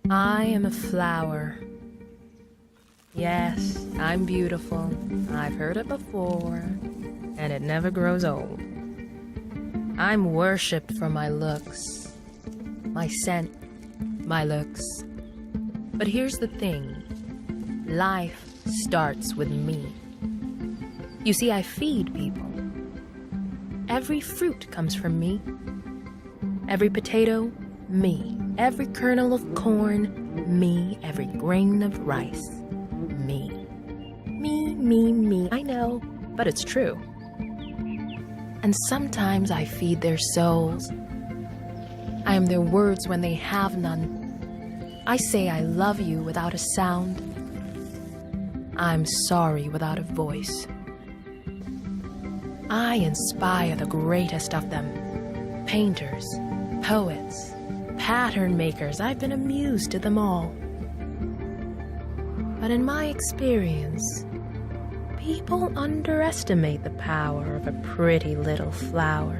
I am a flower. Yes, I'm beautiful. I've heard it before, and it never grows old. I'm worshipped for my looks, my scent, my looks. But here's the thing. Life starts with me. You see, I feed people. Every fruit comes from me. Every potato, me. Every kernel of corn, me. Every grain of rice, me. Me. I know, but it's true. And sometimes I feed their souls. I am their words when they have none. I say I love you without a sound. I'm sorry without a voice. I inspire the greatest of them. Painters, poets, pattern makers. I've been amused to them all. But in my experience, people underestimate the power of a pretty little flower.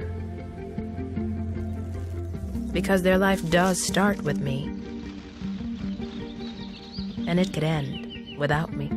Because their life does start with me. And it could end without me.